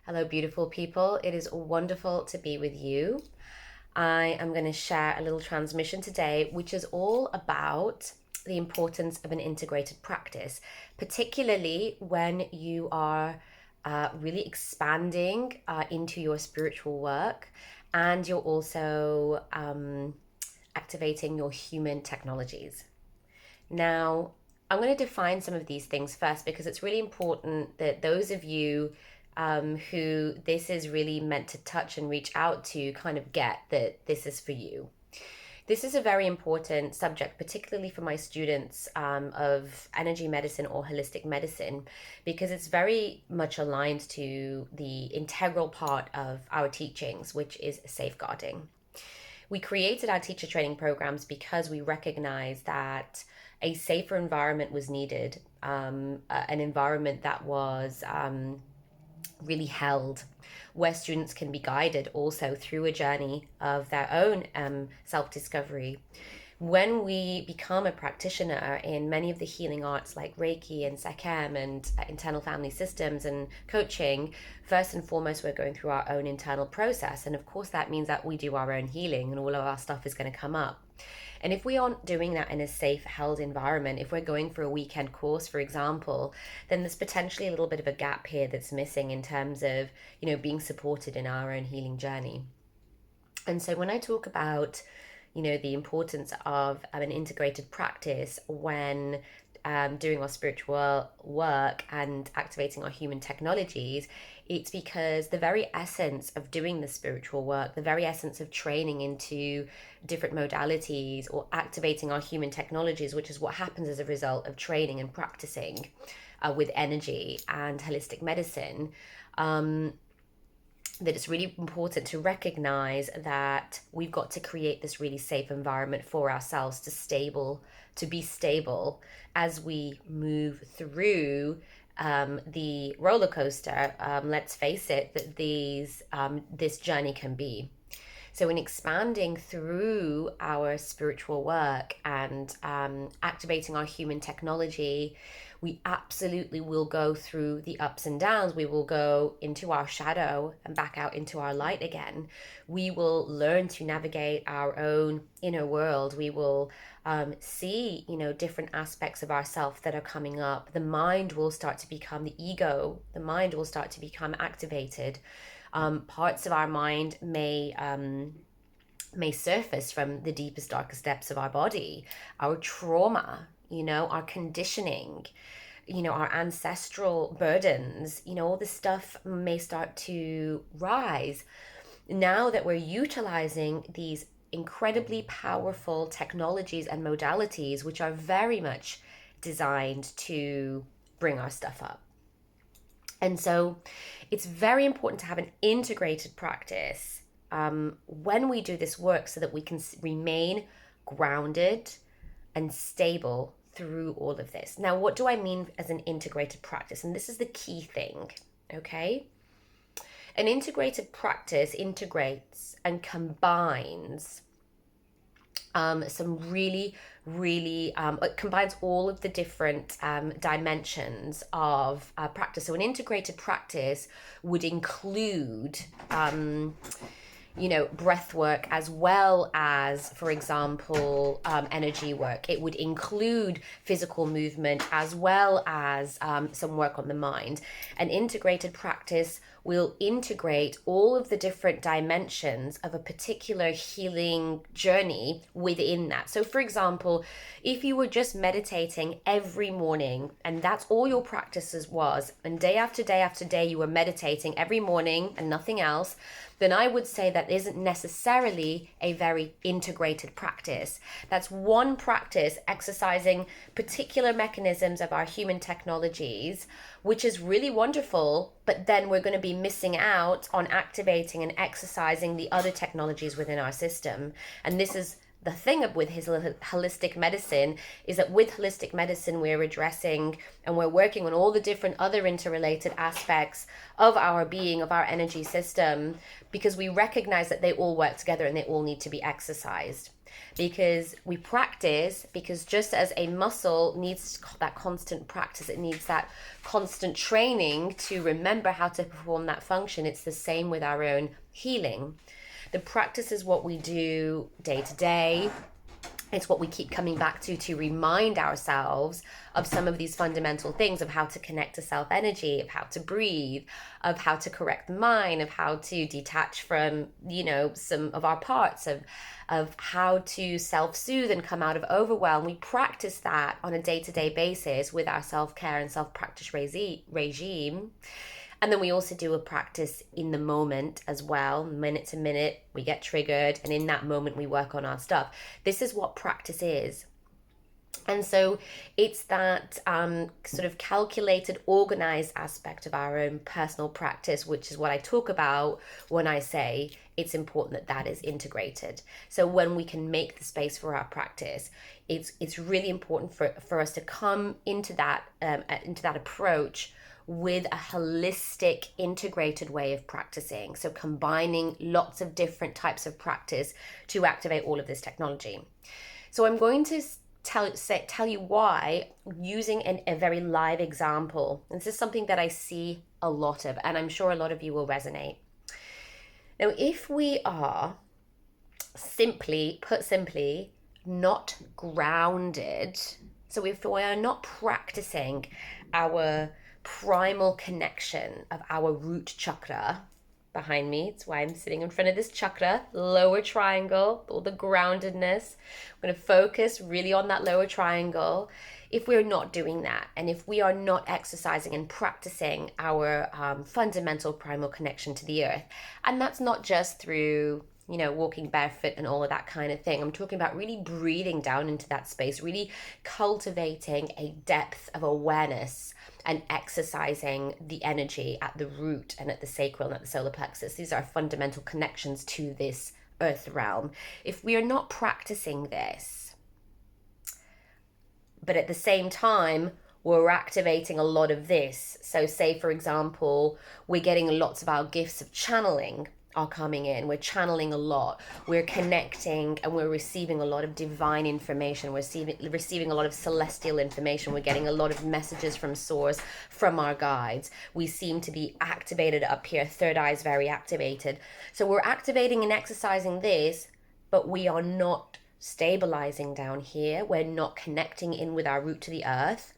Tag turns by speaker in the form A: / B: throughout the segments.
A: Hello, beautiful people. It is wonderful to be with you. I am going to share a little transmission today, which is all about the importance of an integrated practice, particularly when you are really expanding into your spiritual work and you're also activating your human technologies. Now, I'm going to define some of these things first because it's really important that those of you who this is really meant to touch and reach out to kind of get that this is for you. This is a very important subject, particularly for my students of energy medicine or holistic medicine, because it's very much aligned to the integral part of our teachings, which is safeguarding. We created our teacher training programs because we recognized that a safer environment was needed, an environment that was really held, where students can be guided also through a journey of their own self-discovery. When we become a practitioner in many of the healing arts like Reiki and Sekhem and internal family systems and coaching, first and foremost, we're going through our own internal process. And of course, that means that we do our own healing and all of our stuff is going to come up. And if we aren't doing that in a safe, held environment, if we're going for a weekend course, for example, then there's potentially a little bit of a gap here that's missing in terms of, being supported in our own healing journey. And so when I talk about, the importance of an integrated practice when doing our spiritual work and activating our human technologies, it's because the very essence of doing the spiritual work, the very essence of training into different modalities or activating our human technologies, which is what happens as a result of training and practicing with energy and holistic medicine, that it's really important to recognize that we've got to create this really safe environment for ourselves to be stable as we move through the roller coaster. Let's face it, that this journey can be. So in expanding through our spiritual work and activating our human technology, we absolutely will go through the ups and downs. We will go into our shadow and back out into our light again. We will learn to navigate our own inner world. We will see, different aspects of ourself that are coming up. The mind will start to become the ego. The mind will start to become activated. Parts of our mind may surface from the deepest, darkest depths of our body, our trauma, our conditioning, our ancestral burdens, all this stuff may start to rise. Now that we're utilizing these incredibly powerful technologies and modalities, which are very much designed to bring our stuff up. And so it's very important to have an integrated practice when we do this work so that we can remain grounded and stable through all of this. Now, what do I mean as an integrated practice? And this is the key thing, okay? An integrated practice integrates and combines some really, really, it combines all of the different dimensions of practice. So an integrated practice would include breath work as well as, for example, energy work. It would include physical movement as well as some work on the mind. An integrated practice will integrate all of the different dimensions of a particular healing journey within that. So, for example, if you were just meditating every morning and that's all your practices was, and day after day after day you were meditating every morning and nothing else, then I would say that isn't necessarily a very integrated practice. That's one practice exercising particular mechanisms of our human technologies, which is really wonderful, but then we're going to be missing out on activating and exercising the other technologies within our system. And this is the thing with his holistic medicine, is that with holistic medicine, we're addressing and we're working on all the different other interrelated aspects of our being, of our energy system, because we recognize that they all work together and they all need to be exercised. because we practice, because just as a muscle needs that constant practice, it needs that constant training to remember how to perform that function. It's the same with our own healing. The practice is what we do day to day. It's what we keep coming back to remind ourselves of some of these fundamental things, of how to connect to self energy, of how to breathe, of how to correct the mind, of how to detach from, some of our parts, of how to self-soothe and come out of overwhelm. We practice that on a day-to-day basis with our self-care and self-practice regime. And then we also do a practice in the moment as well. Minute to minute, we get triggered, and in that moment, we work on our stuff. This is what practice is. And so it's that sort of calculated, organized aspect of our own personal practice, which is what I talk about when I say it's important that that is integrated. So when we can make the space for our practice, it's really important for us to come into that approach with a holistic, integrated way of practicing. So combining lots of different types of practice to activate all of this technology. So I'm going to tell you why using a very live example. This is something that I see a lot of, and I'm sure a lot of you will resonate. Now, if we are simply, not grounded, so if we are not practicing our primal connection of our root chakra behind me, it's why I'm sitting in front of this chakra, lower triangle, all the groundedness. I'm going to focus really on that lower triangle. If we're not doing that, and if we are not exercising and practicing our fundamental primal connection to the earth, and that's not just through walking barefoot and all of that kind of thing. I'm talking about really breathing down into that space, really cultivating a depth of awareness and exercising the energy at the root and at the sacral and at the solar plexus. These are fundamental connections to this earth realm. If we are not practicing this, but at the same time, we're activating a lot of this. So say, for example, we're getting lots of our gifts of channeling are coming in. We're channeling a lot. We're connecting and we're receiving a lot of divine information. We're receiving a lot of celestial information. We're getting a lot of messages from source, from our guides. We seem to be activated up here. Third eye is very activated. So we're activating and exercising this, but we are not stabilizing down here. We're not connecting in with our root to the earth.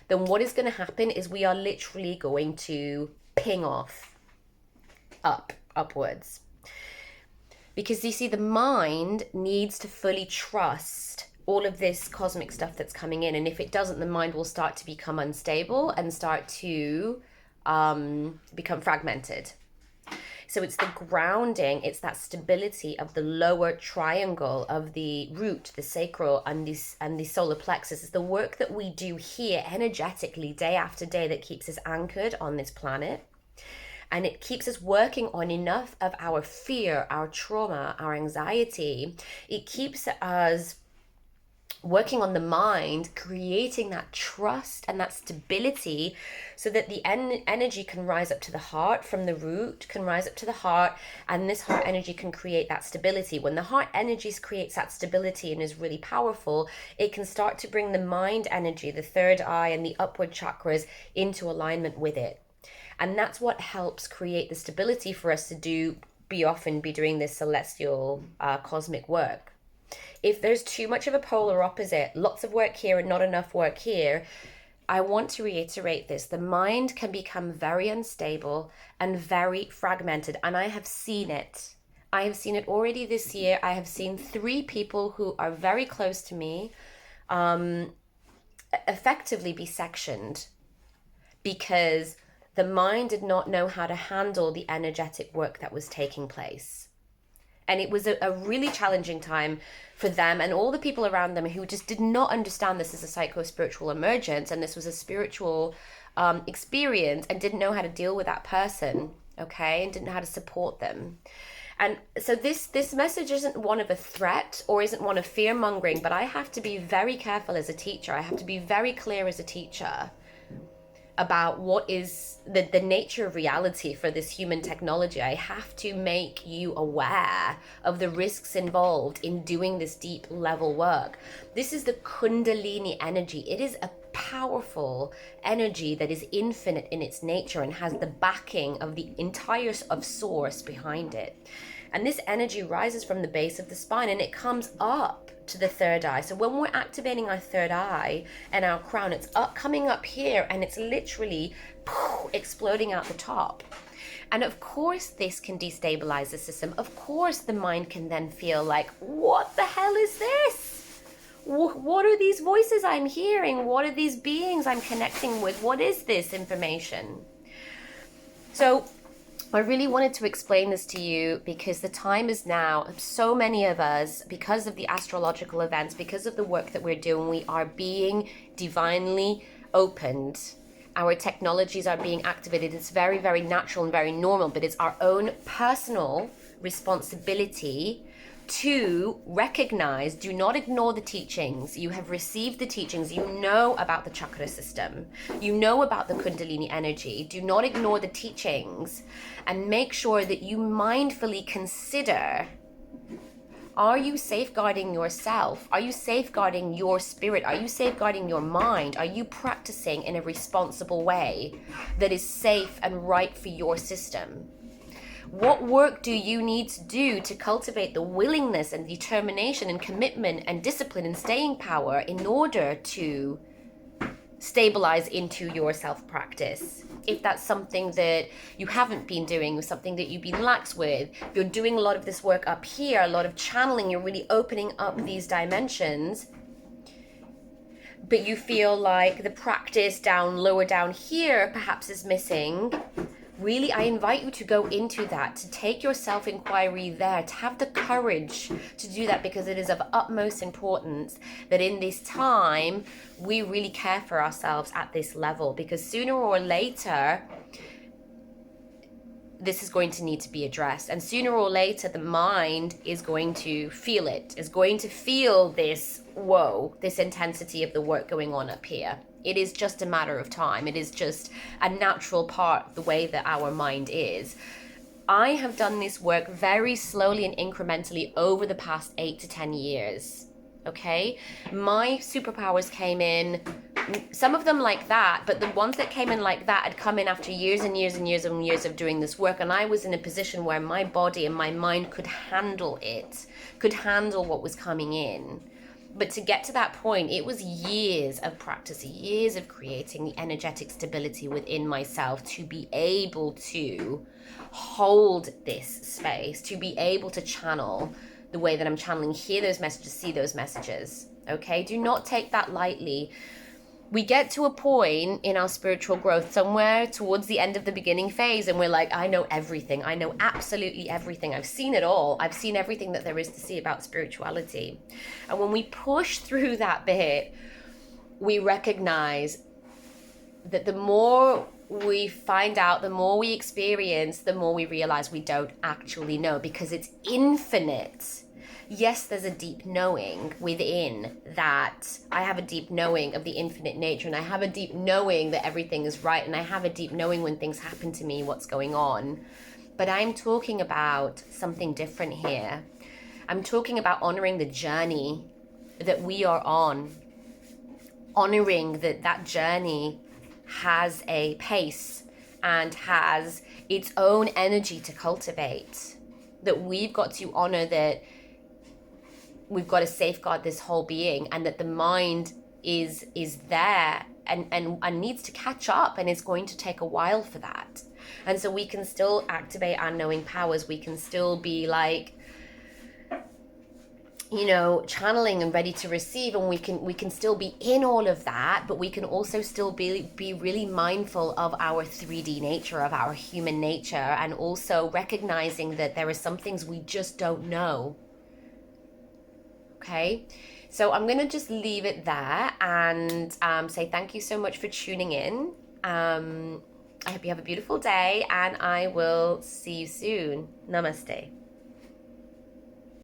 A: Then what is going to happen is we are literally going to ping off upwards. Because you see, the mind needs to fully trust all of this cosmic stuff that's coming in. And if it doesn't, the mind will start to become unstable and start to become fragmented. So it's the grounding, it's that stability of the lower triangle of the root, the sacral, and the solar plexus. It's the work that we do here energetically day after day that keeps us anchored on this planet. And it keeps us working on enough of our fear, our trauma, our anxiety. It keeps us working on the mind, creating that trust and that stability so that the energy can rise up to the heart from the root, can rise up to the heart, and this heart energy can create that stability. When the heart energy creates that stability and is really powerful, it can start to bring the mind energy, the third eye and the upward chakras into alignment with it. And that's what helps create the stability for us to be doing this celestial cosmic work. If there's too much of a polar opposite, lots of work here and not enough work here, I want to reiterate this. The mind can become very unstable and very fragmented. And I have seen it. I have seen it already this year. I have seen 3 people who are very close to me effectively be sectioned because the mind did not know how to handle the energetic work that was taking place. And it was a really challenging time for them and all the people around them who just did not understand this as a psycho-spiritual emergence, and this was a spiritual experience, and didn't know how to deal with that person, okay, and didn't know how to support them. And so this message isn't one of a threat or isn't one of fear-mongering, but I have to be very careful as a teacher. I have to be very clear as a teacher about what is the nature of reality for this human technology, I have to make you aware of the risks involved in doing this deep level work. This is the Kundalini energy. It is a powerful energy that is infinite in its nature and has the backing of the entire of source behind it. And this energy rises from the base of the spine and it comes up to the third eye. So when we're activating our third eye and our crown, it's up, coming up here, and it's literally exploding out the top. And of course this can destabilize the system. Of course the mind can then feel like, what the hell is this? What are these voices I'm hearing? What are these beings I'm connecting with? What is this information? So I really wanted to explain this to you because the time is now. So many of us, because of the astrological events, because of the work that we're doing, we are being divinely opened. Our technologies are being activated. It's very, very natural and very normal, but it's our own personal responsibility to recognize, do not ignore the teachings. You have received the teachings. You know about the chakra system. You know about the Kundalini energy. Do not ignore the teachings and make sure that you mindfully consider, are you safeguarding yourself? Are you safeguarding your spirit? Are you safeguarding your mind? Are you practicing in a responsible way that is safe and right for your system? What work do you need to do to cultivate the willingness and determination and commitment and discipline and staying power in order to stabilize into your self-practice? If that's something that you haven't been doing, or something that you've been lax with, if you're doing a lot of this work up here, a lot of channeling, you're really opening up these dimensions, but you feel like the practice lower down here perhaps is missing, really, I invite you to go into that, to take your self-inquiry there, to have the courage to do that, because it is of utmost importance that in this time, we really care for ourselves at this level, because sooner or later, this is going to need to be addressed. And sooner or later, the mind is going to feel it, is going to feel this, this intensity of the work going on up here. It is just a matter of time. It is just a natural part of the way that our mind is. I have done this work very slowly and incrementally over the past 8 to 10 years. Okay? My superpowers came in, some of them like that, but the ones that came in like that had come in after years and years and years and years of doing this work. And I was in a position where my body and my mind could handle it, could handle what was coming in. But to get to that point, it was years of practice, years of creating the energetic stability within myself to be able to hold this space, to be able to channel the way that I'm channeling, hear those messages, see those messages. Okay? Do not take that lightly. We get to a point in our spiritual growth somewhere towards the end of the beginning phase, and we're like, I know everything. I know absolutely everything. I've seen it all. I've seen everything that there is to see about spirituality. And when we push through that bit, we recognize that the more we find out, the more we experience, the more we realize we don't actually know, because it's infinite. Yes, there's a deep knowing within that. I have a deep knowing of the infinite nature, and I have a deep knowing that everything is right, and I have a deep knowing when things happen to me, what's going on. But I'm talking about something different here. I'm talking about honoring the journey that we are on, honoring that that journey has a pace and has its own energy to cultivate, that we've got to honor that we've got to safeguard this whole being, and that the mind is there and needs to catch up, and it's going to take a while for that. And so we can still activate our knowing powers. We can still be like, channeling and ready to receive, and we can still be in all of that, but we can also still be really mindful of our 3D nature, of our human nature, and also recognizing that there are some things we just don't know. Okay, so I'm going to just leave it there and say thank you so much for tuning in. I hope you have a beautiful day, and I will see you soon. Namaste.